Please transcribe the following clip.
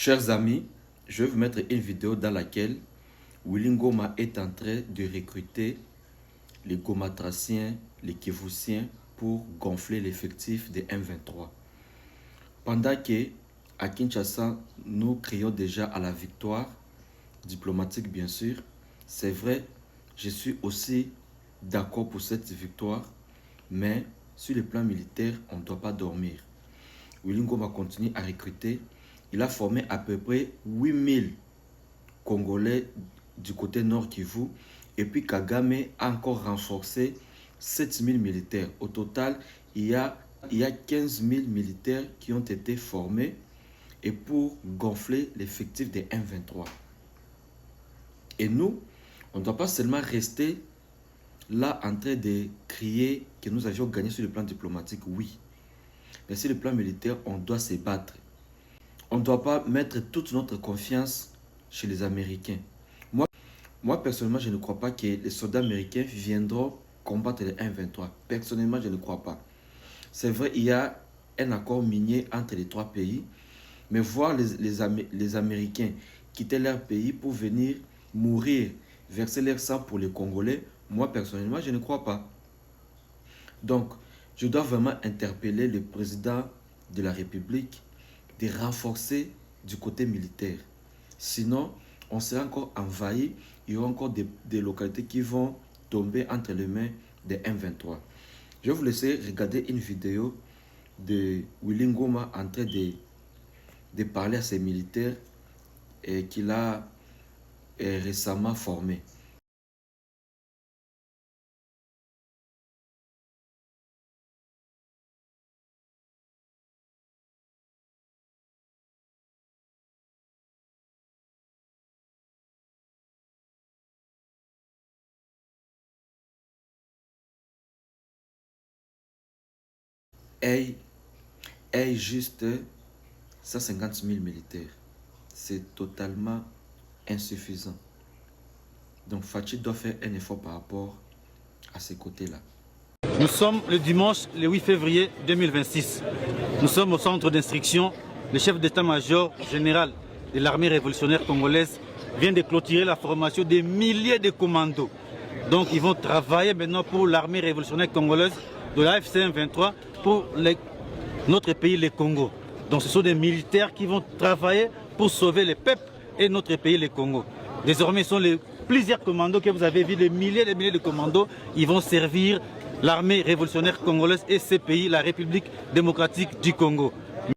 Chers amis, je vais vous mettre une vidéo dans laquelle Willy Ngoma est en train de recruter les Gomatraciens, les Kivusiens pour gonfler l'effectif des M23. Pendant que à Kinshasa, nous crions déjà à la victoire diplomatique, bien sûr. C'est vrai, je suis aussi d'accord pour cette victoire, mais sur le plan militaire, on ne doit pas dormir. Willy Ngoma continue à recruter. Il a formé à peu près 8000 Congolais du côté nord Kivu. Et puis Kagame a encore renforcé 7000 militaires. Au total, il y a 15 000 militaires qui ont été formés et pour gonfler l'effectif des M23. Et nous, on ne doit pas seulement rester là en train de crier que nous avions gagné sur le plan diplomatique, oui. Mais sur le plan militaire, on doit se battre. On ne doit pas mettre toute notre confiance chez les Américains. Moi, personnellement, je ne crois pas que les soldats américains viendront combattre les M23. Personnellement, je ne crois pas. C'est vrai, il y a un accord minier entre les trois pays, mais voir les Américains quitter leur pays pour venir mourir, verser leur sang pour les Congolais, moi, personnellement, je ne crois pas. Donc, je dois vraiment interpeller le président de la République de renforcer du côté militaire. Sinon, on sera encore envahi. Il y aura encore des localités qui vont tomber entre les mains des M23. Je vais vous laisser regarder une vidéo de Willy Ngoma en train de parler à ses militaires qu'il a récemment formés. Hey, juste 150 000 militaires. C'est totalement insuffisant. Donc Fachi doit faire un effort par rapport à ces côtés-là. Nous sommes le dimanche, le 8 février 2026. Nous sommes au centre d'instruction. Le chef d'état-major général de l'armée révolutionnaire congolaise vient de clôturer la formation des milliers de commandos. Donc ils vont travailler maintenant pour l'armée révolutionnaire congolaise de la FCM 23 pour notre pays, le Congo. Donc ce sont des militaires qui vont travailler pour sauver le peuple et notre pays, le Congo. Désormais, ce sont plusieurs commandos que vous avez vu, des milliers de commandos. Ils vont servir l'armée révolutionnaire congolaise et ces pays, la République démocratique du Congo.